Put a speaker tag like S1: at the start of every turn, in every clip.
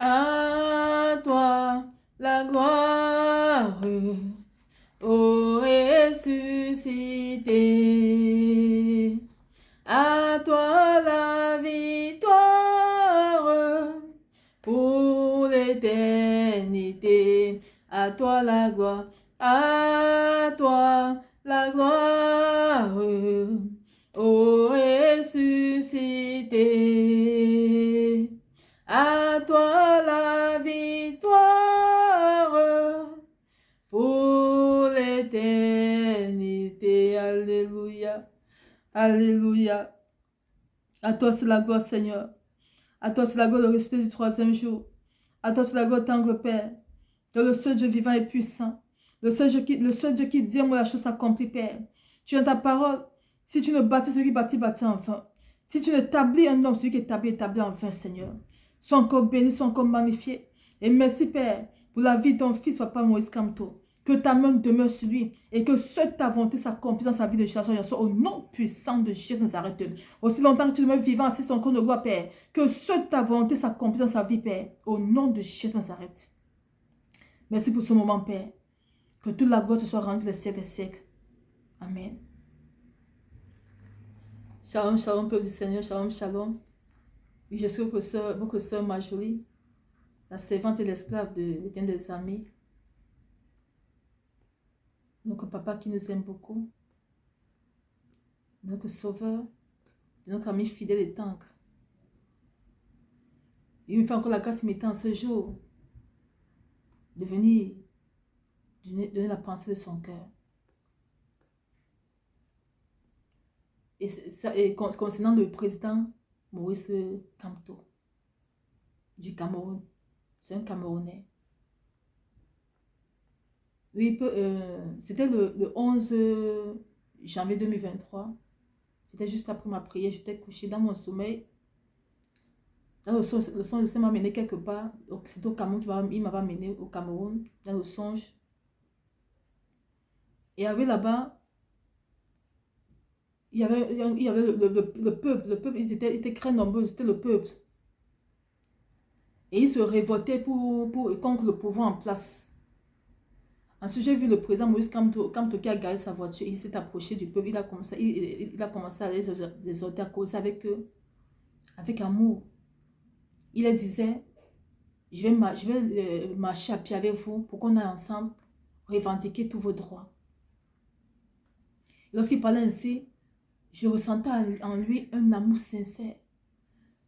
S1: À toi la gloire, ô ressuscité. À toi la victoire pour l'éternité. À toi la gloire, à toi la gloire, ô ressuscité. À toi la victoire pour l'éternité. Alléluia. Alléluia. À toi c'est la gloire, Seigneur. À toi c'est la gloire, le ressuscité du troisième jour. À toi c'est la gloire, tendre Père. De le seul Dieu vivant et puissant. Le seul Dieu qui dit moi la chose s'accomplit, Père. Tu as ta parole. Si tu ne bâtis celui qui bâtit, bâtit enfin. Si tu n'établis un homme, celui qui établit, établit enfin, Seigneur. Sois encore béni, sois encore magnifié. Et merci, Père, pour la vie de ton fils, Papa Moïse Kamto. Que ta main demeure sur lui et que seule ta volonté s'accomplisse dans sa vie de génération au nom puissant de Jésus Nazareth. Aussi longtemps que tu demeures vivant, assiste ton corps de gloire, Père. Que seule ta volonté s'accomplisse dans sa vie, Père. Au nom de Jésus Nazareth. Merci pour ce moment, Père. Que toute la gloire te soit rendue les siècles des siècles. Amen. Shalom, shalom, peuple du Seigneur. Shalom, shalom. Oui, je suis votre sœur Marjorie, la servante et l'esclave de l'Éternel des armées. Notre papa qui nous aime beaucoup. Notre sauveur. Notre ami fidèle et tendre. Il me fait encore la grâce imitant ce jour de venir donner la pensée de son cœur. Et concernant le président Moïse Kamto du Cameroun. C'est un Camerounais. Oui, c'était le 11 janvier 2023. C'était juste après ma prière. J'étais couchée dans mon sommeil. Dans le songe m'a mené quelque part. C'était au Cameroun il m'avait amené au Cameroun, dans le songe. Et là-bas, il y avait le peuple. Le peuple, ils étaient très nombreux, c'était le peuple. Et ils se révoltaient contre le pouvoir en place. Ensuite, j'ai vu le président Moïse Kamto qui a garé sa voiture. Il s'est approché du peuple. Il a commencé à les exhorter, à causer avec eux, avec amour. Il leur disait, je vais marcher à pied avec vous pour qu'on aille ensemble revendiquer tous vos droits. Lorsqu'il parlait ainsi, je ressentais en lui un amour sincère.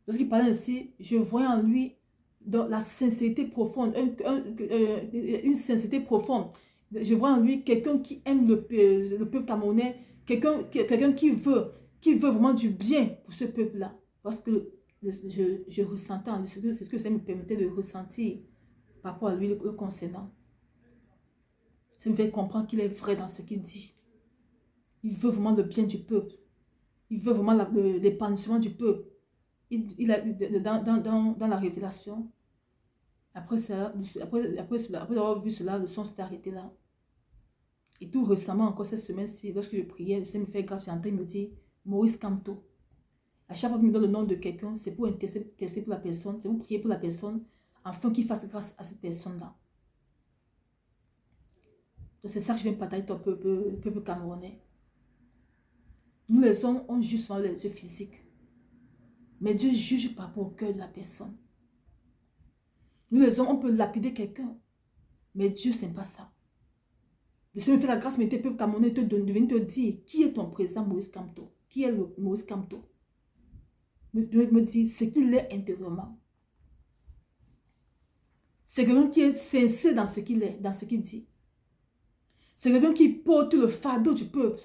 S1: Lorsqu'il parlait ainsi, je voyais en lui dans la sincérité profonde, une sincérité profonde. Je vois en lui quelqu'un qui aime le peuple camerounais, quelqu'un qui veut vraiment du bien pour ce peuple-là. Parce que je ressentais en lui, c'est ce que ça me permettait de ressentir par rapport à lui le concernant. Ça me fait comprendre qu'il est vrai dans ce qu'il dit. Il veut vraiment le bien du peuple. Il veut vraiment l'épanouissement du peuple. Dans la révélation, après avoir vu cela, le son s'est arrêté là. Et tout récemment, encore cette semaine-ci, lorsque je priais, le Seigneur me fait grâce, j'entends, il me dit Moïse Kamto. À chaque fois qu'il me donne le nom de quelqu'un, c'est pour intercéder pour la personne, c'est pour prier pour la personne, afin qu'il fasse grâce à cette personne-là. Donc c'est ça que je viens partager ton peuple camerounais. Nous les hommes, on juge souvent les yeux physiques. Mais Dieu juge par rapport au cœur de la personne. Nous les hommes, on peut lapider quelqu'un. Mais Dieu, ce n'est pas ça. Le Seigneur me fait la grâce, mais tes peuples camerounais de venir te dire qui est ton président Moïse Kamto. Qui est le Moïse Kamto? Me dire ce qu'il est intérieurement. C'est quelqu'un qui est sincère dans ce qu'il est, dans ce qu'il dit. C'est quelqu'un qui porte le fardeau du peuple.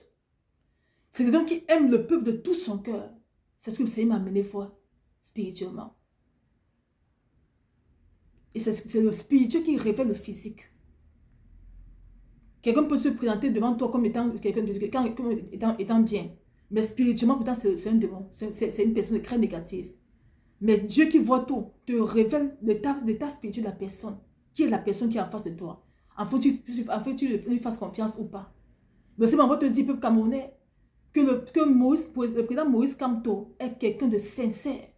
S1: C'est quelqu'un qui aime le peuple de tout son cœur. C'est ce que le Seigneur m'a amené voir spirituellement. Et c'est le spirituel qui révèle le physique. Quelqu'un peut se présenter devant toi comme étant bien. Mais spirituellement, pourtant, c'est un démon. C'est une personne très négative. Mais Dieu qui voit tout, te révèle l'état spirituel de la personne. Qui est la personne qui est en face de toi. Enfin, tu lui fasses confiance ou pas. Mais c'est moi te dire, peuple camerounais, que le président Moïse Kamto est quelqu'un de sincère.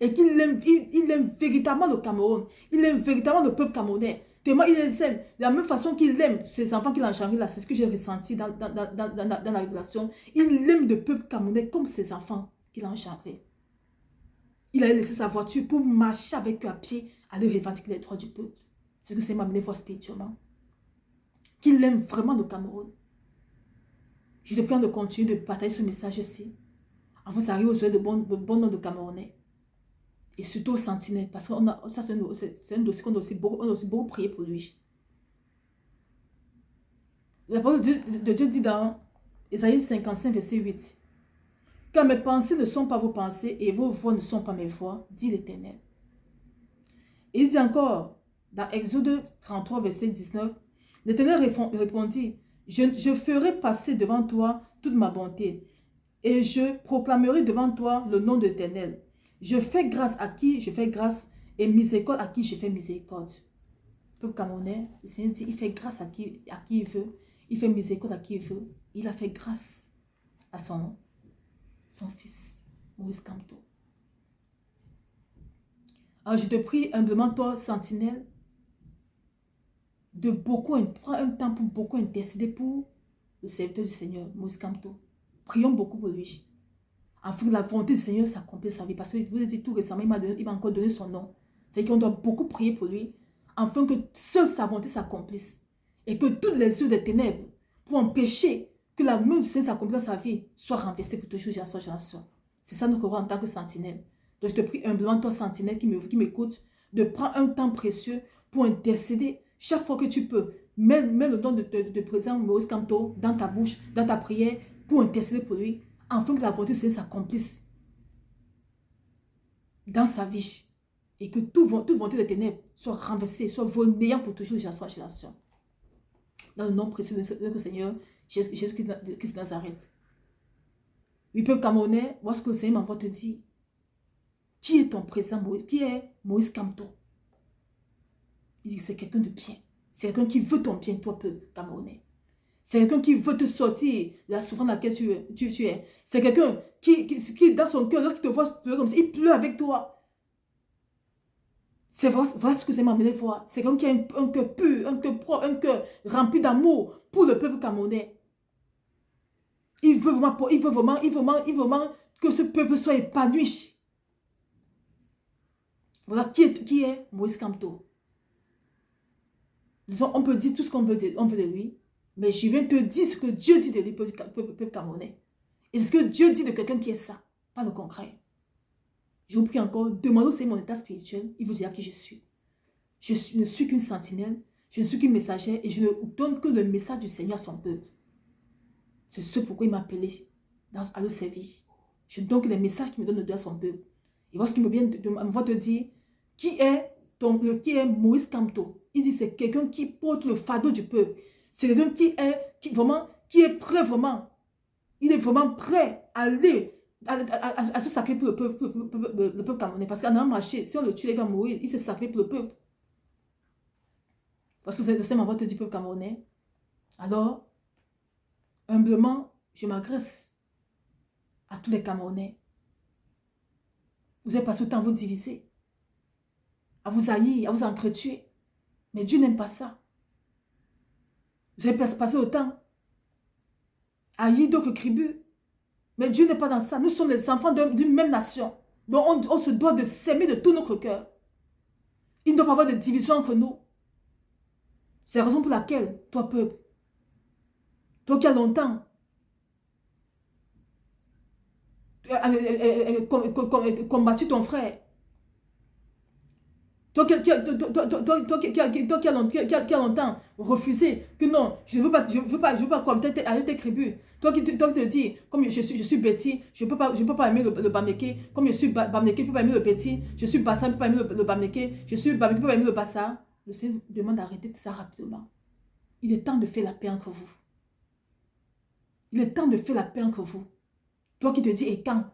S1: et qu'il aime, il aime véritablement le Cameroun. Il aime véritablement le peuple camerounais. Tellement il les aime. De la même façon qu'il aime ses enfants qu'il a engendrés là. C'est ce que j'ai ressenti dans la révélation. Il aime le peuple camerounais comme ses enfants qu'il a engendrés. Il a laissé sa voiture pour marcher avec eux à pied, aller revendiquer les droits du peuple. C'est ce que c'est m'amener voir spirituellement. Qu'il aime vraiment le Cameroun. Je te prie de continuer de partager ce message aussi. Avant ça arrive aux oreilles de bon nombre de Camerounais. Et surtout aux sentinelles. Parce que ça, c'est un dossier qu'on a aussi beaucoup prié pour lui. La parole de Dieu dit dans Ésaïe 55, verset 8. Car mes pensées ne sont pas vos pensées et vos voix ne sont pas mes voix, dit l'Éternel. Et il dit encore, dans Exode 33, verset 19, l'Éternel répondit, je ferai passer devant toi toute ma bonté et je proclamerai devant toi le nom de l'Éternel. Je fais grâce à qui je fais grâce et miséricorde à qui je fais miséricorde. Le peuple camerounais, le Seigneur dit, il fait grâce à qui il veut, il fait miséricorde à qui il veut. Il a fait grâce à son fils, Moïse Kamto. Alors je te prie humblement, toi, sentinelle, de prendre un temps pour beaucoup intercéder pour le serviteur du Seigneur, Moïse Kamto. Prions beaucoup pour lui. Afin que la volonté du Seigneur s'accomplisse sa vie. Parce que je vous ai dit tout récemment, il m'a encore donné son nom. C'est-à-dire qu'on doit beaucoup prier pour lui, afin que seule sa volonté s'accomplisse. Et que toutes les œuvres des ténèbres, pour empêcher que la main du Seigneur s'accomplisse dans sa vie, soit renversée pour toujours, génération. C'est ça notre rôle en tant que sentinelle. Donc je te prie humblement, toi sentinelle qui m'écoute, de prendre un temps précieux pour intercéder chaque fois que tu peux. Mets le nom de président Moïse Kamto dans ta bouche, dans ta prière, pour intercéder pour lui, afin que la volonté du Seigneur s'accomplisse dans sa vie. Et que toute volonté des ténèbres soit renversée, soit néant pour toujours, génération. Dans le nom précieux de notre Seigneur, Jésus-Christ de Nazareth. Oui, peuple camerounais, vois ce que le Seigneur m'envoie te dire. Qui est ton président Moïse? Qui est Moïse Kamto? Il dit que c'est quelqu'un de bien. C'est quelqu'un qui veut ton bien, toi, peuple camerounais. C'est quelqu'un qui veut te sortir de la souffrance dans laquelle tu es. C'est quelqu'un qui, dans son cœur, lorsqu'il te voit pleurer comme ça, il pleure avec toi. C'est voilà ce que c'est m'amener voir. C'est quelqu'un qui a un cœur pur, un cœur propre, un cœur rempli d'amour pour le peuple camerounais. Il veut vraiment que ce peuple soit épanoui. Voilà qui est Moïse Kamto. Disons, on peut dire tout ce qu'on veut dire, on veut de lui, mais je viens te dire ce que Dieu dit de lui, peuple camerounais. Et ce que Dieu dit de quelqu'un qui est ça, pas le concret. Je vous prie encore, demandez au Seigneur mon état spirituel, il vous dira qui je suis. Ne suis qu'une sentinelle, je ne suis qu'une messagère et je ne donne que le message du Seigneur à son peuple. C'est ce pourquoi il m'a appelé à le servir. Je donne que les messages qu'il me donne à son peuple. Et lorsqu'il me vient me te dire qui est Moïse Kamto. Il dit c'est quelqu'un qui porte le fardeau du peuple. C'est quelqu'un qui est prêt vraiment. Il est vraiment prêt à aller à se sacrer pour le peuple camerounais. Parce qu'en allant marcher, si on le tue, il va mourir. Il s'est sacré pour le peuple. Parce que le Seigneur m'envoie te dire peuple camerounais. Alors, humblement, je m'agresse à tous les Camerounais. Vous avez passé le temps à vous diviser, à vous haïr, à vous entretuer. Mais Dieu n'aime pas ça. Vous avez passé le temps à haïr d'autres tribus. Mais Dieu n'est pas dans ça. Nous sommes les enfants d'une même nation. Donc on se doit de s'aimer de tout notre cœur. Il ne doit pas avoir de division entre nous. C'est la raison pour laquelle, toi peuple, toi qui as longtemps combattu ton frère, toi qui as longtemps refusé que non, je ne veux pas cohabiter avec tes tribus. Toi qui te dis, comme je suis Betty, je ne peux pas aimer le Bameke. Comme je suis Bameke, je ne peux pas aimer le Betty. Je suis Bassa, je ne peux pas aimer le Bameke. Je suis Bameke, je ne peux pas aimer le Bassa. Le Seigneur vous demande d'arrêter ça rapidement. Il est temps de faire la paix entre vous. Il est temps de faire la paix entre vous. Toi qui te dis, et quand?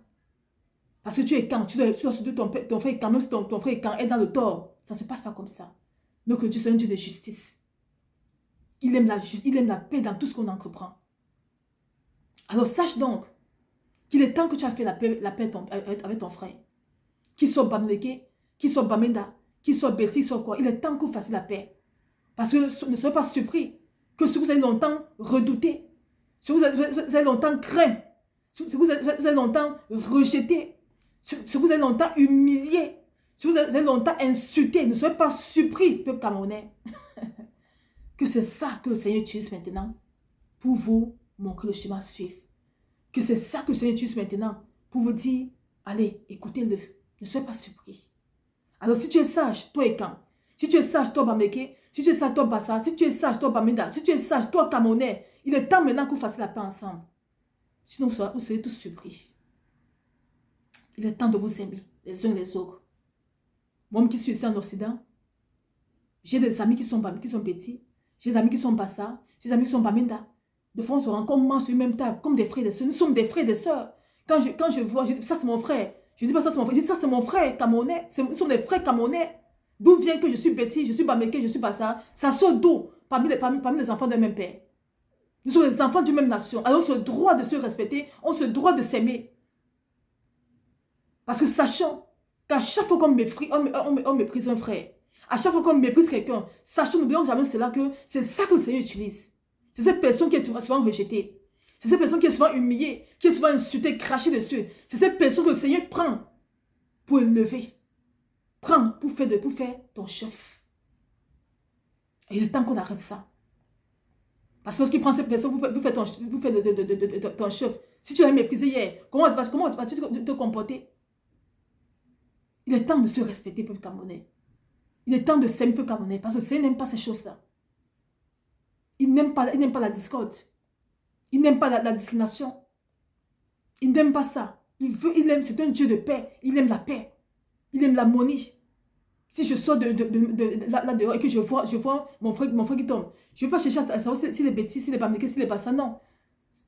S1: Parce que tu es quand? Tu dois soutenir ton frère quand, même si ton frère quand est dans le tort. Ça ne se passe pas comme ça. Donc Dieu, c'est un Dieu de justice. Il aime la paix dans tout ce qu'on entreprend. Alors sache donc qu'il est temps que tu as fait la paix avec ton frère. qu'ils soient Bamleke, qu'ils soient Bamenda, qu'ils soient Betty, qu'ils soient quoi. Il est temps que vous fassiez la paix. Parce que ne soyez pas surpris que ce que vous avez longtemps redouté, ce que vous avez longtemps craint, ce que vous avez longtemps rejeté, ce que vous avez longtemps humilié, ce que vous avez longtemps insulté, ne soyez pas surpris, peuple camerounais, que c'est ça que le Seigneur utilise maintenant pour vous montrer le chemin à suivre. Que c'est ça que le Seigneur utilise maintenant pour vous dire, allez, écoutez-le, ne soyez pas surpris. Alors si tu es sage, toi Ekan, si tu es sage, toi Bameke, si tu es sage, toi Bassa, si tu es sage, toi Bamenda, si tu es sage, toi Camerounais, il est temps maintenant que vous fassiez la paix ensemble. Sinon vous serez tous surpris. Il est temps de vous aimer les uns et les autres. Moi qui suis ici en Occident, j'ai des amis qui sont petits, j'ai des amis qui sont Bassa, j'ai des amis qui sont Bamenda. De fois on se rencontre, on mange sur une même table, comme des frères et des sœurs. Nous sommes des frères et des sœurs. Quand je vois, je dis, ça c'est mon frère. Je ne dis pas ça c'est mon frère, je dis ça c'est mon frère camerounais. Nous sommes des frères camerounais. D'où vient que je suis Betty, je suis Bameke, je suis Bassa. Ça sort d'où parmi les enfants d'un même père. Nous sommes des enfants d'une même nation. Alors on se droit de se respecter, on se droit de s'aimer. Parce que sachons qu'à chaque fois qu'on méprise un frère, à chaque fois qu'on méprise quelqu'un, sachons, n'oublions jamais cela que c'est ça que le Seigneur utilise. C'est cette personne qui est souvent rejetée. C'est cette personne qui est souvent humiliée, qui est souvent insultée, crachée dessus. C'est cette personne que le Seigneur prend pour élever. Prends pour faire ton chef. Et il est temps qu'on arrête ça. Parce que lorsqu'il prend cette personne pour faire ton chef, si tu l'as méprisé hier, comment vas-tu te comporter? Il est temps de se respecter, peuple camerounais. Il est temps de s'aimer, peuple camerounais, parce que le Seigneur n'aime pas ces choses-là. Il n'aime pas la discorde. Il n'aime pas la discrimination. Il n'aime pas ça. C'est un Dieu de paix. Il aime la paix. Il aime l'harmonie. Si je sors là dehors et que je vois mon frère qui tombe, je ne vais pas chercher à savoir s'il est bêtise, s'il est pas s'il est pas ça, non.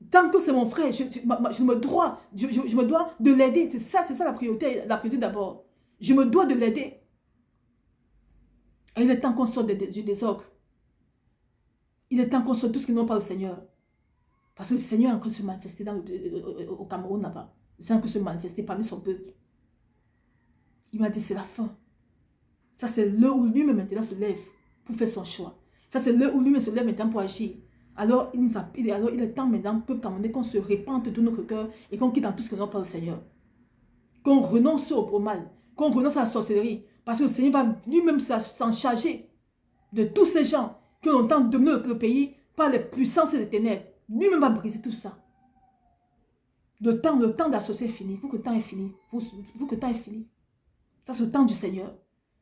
S1: Tant que c'est mon frère, je me dois de l'aider. C'est ça la priorité d'abord. Je me dois de l'aider. Et il est temps qu'on sorte du désordre. Il est temps qu'on sorte tout ce qui n'ont pas au Seigneur. Parce que le Seigneur a encore se manifester au Cameroun là-bas. Le Seigneur a encore se manifester parmi son peuple. Il m'a dit c'est la fin. Ça c'est l'heure où lui-même maintenant se lève pour faire son choix. Ça c'est l'heure où lui-même se lève maintenant pour agir. Alors il est temps maintenant, peuple camerounais, qu'on se répande de tout notre cœur et qu'on quitte dans tout ce qui n'a pas au Seigneur. Qu'on renonce au mal. Qu'on renonce à la sorcellerie. Parce que le Seigneur va lui-même s'en charger de tous ces gens qui ont longtemps dominé le pays par les puissances et les ténèbres. Lui-même va briser tout ça. Le temps d'associer est fini. Il faut que le temps est fini. Il faut que le temps est fini. Ça, c'est le temps du Seigneur.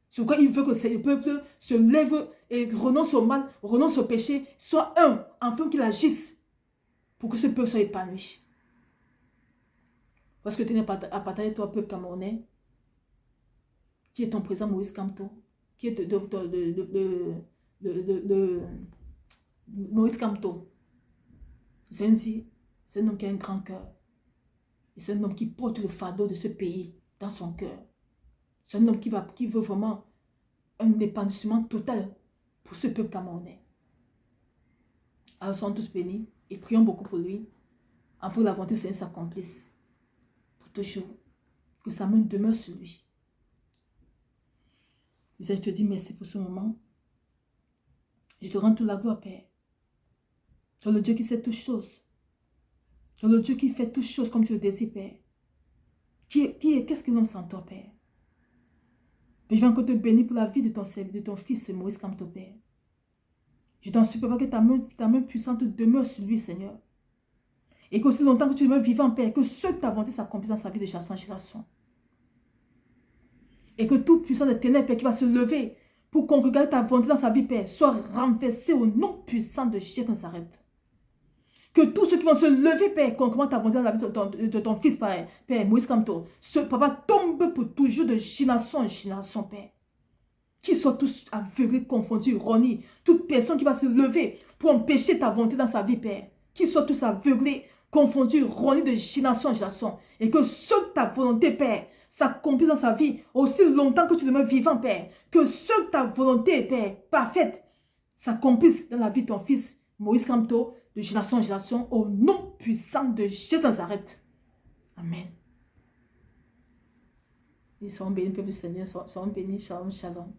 S1: Sur quoi il veut que le peuple se lève et renonce au mal, renonce au péché, soit un, afin qu'il agisse pour que ce peuple soit épanoui. Parce que tu n'es pas à partager, toi, peuple camerounais, qui est ton président Moïse Kamto, qui est Moïse Kamto. C'est un homme qui a un grand cœur. Et c'est un homme qui porte le fardeau de ce pays dans son cœur. C'est un homme qui veut vraiment un épanouissement total pour ce peuple camerounais. Alors, soyons tous bénis et prions beaucoup pour lui, afin que la volonté du Seigneur s'accomplisse pour toujours. Que sa main demeure sur lui. Je te dis merci pour ce moment. Je te rends toute la gloire, Père. Tu es le Dieu qui sait toutes choses. Tu es le Dieu qui fait toutes choses comme tu le désires, Père. Qu'est-ce que l'homme sans toi, Père? Et je vais encore te bénir pour la vie de ton fils Moïse Kamto, Père. Je t'en supplie que ta main puissante demeure sur lui, Seigneur. Et qu'aussi longtemps que tu demeures vivant, Père, que ce que ta volonté s'accomplisse dans sa vie de génération en génération. Et que tout puissant de ténèbres, Père, qui va se lever pour congréger ta volonté dans sa vie, Père, soit renversé au nom puissant de Jésus de Nazareth. Que tous ceux qui vont se lever, Père, concrément ta volonté dans la vie de ton fils, Père, Moïse Kamto, ce papa tombe pour toujours de génération en génération, Père. Qu'ils soient tous aveuglés, confondus, ronis. Toute personne qui va se lever pour empêcher ta volonté dans sa vie, Père. Qu'ils soient tous aveuglés, confondus, ronis de génération en génération. Et que seule ta volonté, Père, s'accomplisse dans sa vie aussi longtemps que tu demeures vivant, Père. Que seule ta volonté, Père, parfaite, s'accomplisse dans la vie de ton fils, Moïse Kamto, de génération en génération, au nom puissant de Jésus de Nazareth. Amen. Ils sont bénis, peuple du Seigneur, sont bénis. Shalom, shalom.